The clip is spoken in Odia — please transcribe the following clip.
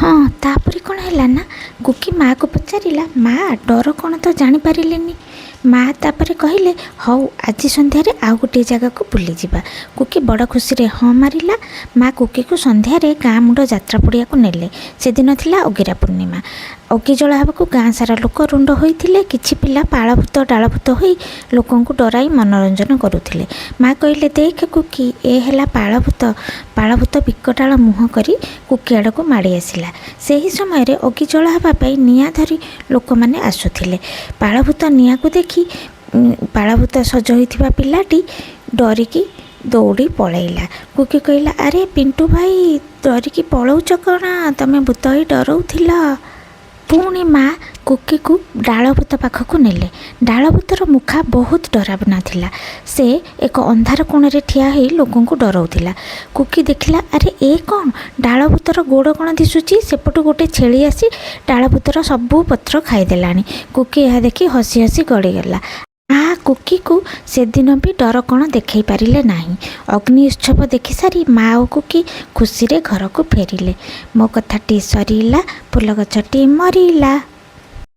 ହଁ ତାପରେ କ'ଣ ହେଲା ନା, କୁକି ମାଆକୁ ପଚାରିଲା, ମା' ଡର କ'ଣ ତ ଜାଣିପାରିଲେନି। ମା' ତାପରେ କହିଲେ, ହଉ ଆଜି ସନ୍ଧ୍ୟାରେ ଆଉ ଗୋଟିଏ ଜାଗାକୁ ବୁଲିଯିବା। କୁକି ବଡ଼ ଖୁସିରେ ହଁ ମାରିଲା। ମା' କୁକିକୁ ସନ୍ଧ୍ୟାରେ ଗାଁ ମୁଣ୍ଡ ଯାତ୍ରା ପଡ଼ିଆକୁ ନେଲେ। ସେଦିନ ଥିଲା ଅଗିରା ପୂର୍ଣ୍ଣିମା। ଅଗି ଜଳା ହେବାକୁ ଗାଁ ସାରା ଲୋକ ରୁଣ୍ଡ ହୋଇଥିଲେ। କିଛି ପିଲା ପାଳଭୂତ ଡାଳଭୂତ ହୋଇ ଲୋକଙ୍କୁ ଡରାଇ ମନୋରଞ୍ଜନ କରୁଥିଲେ। ମା' କହିଲେ, ଦେଖ କୁକି, ଏ ହେଲା ପାଳଭୂତ। ପାଳଭୂତ ବିକଟାଳ ମୁହଁ କରି କୁକି ଆଡ଼କୁ ମାଡ଼ି ଆସିଲା। ସେହି ସମୟରେ ଅଗି ଜଳା ହେବା ପାଇଁ ନିଆଁ ଧରି ଲୋକମାନେ ଆସୁଥିଲେ। ପାଳଭୂତ ନିଆଁକୁ ଦେଖି ପାଳଭୂତ ସଜ ହୋଇଥିବା ପିଲାଟି ଡରିକି ଦୌଡ଼ି ପଳେଇଲା। କୁକି କହିଲା, ଆରେ ପିଣ୍ଟୁ ଭାଇ, ଡରିକି ପଳଉଛ କ'ଣ? ତମେ ଭୂତ ହୋଇ ଡରଉଥିଲ। ପୁଣି ମା' କୁକିକୁ ଡାଳଭୂତ ପାଖକୁ ନେଲେ। ଡାଳଭୂତର ମୁଖା ବହୁତ ଡରାବନା ଥିଲା। ସେ ଏକ ଅନ୍ଧାର କୋଣରେ ଠିଆ ହୋଇ ଲୋକଙ୍କୁ ଡରଉଥିଲା। କୁକି ଦେଖିଲା, ଆରେ ଏ କ'ଣ? ଡାଳଭୂତର ଗୋଡ଼ କ'ଣ ଦିଶୁଛି? ସେପଟୁ ଗୋଟେ ଛେଳି ଆସି ଡାଳଭୂତର ସବୁ ପତ୍ର ଖାଇଦେଲାଣି। କୁକି ଏହା ଦେଖି ହସି ହସି ଗଡ଼ିଗଲା। କୁକିକୁ ସେଦିନ ବି ଡର କ'ଣ ଦେଖାଇ ପାରିଲେ ନାହିଁ। ଅଗ୍ନି ଉତ୍ସବ ଦେଖିସାରି ମା' ଓ କୁକି ଖୁସିରେ ଘରକୁ ଫେରିଲେ। ମୋ କଥାଟି ସରିଲା, ଫୁଲ ଗଛଟି ମରିଲା।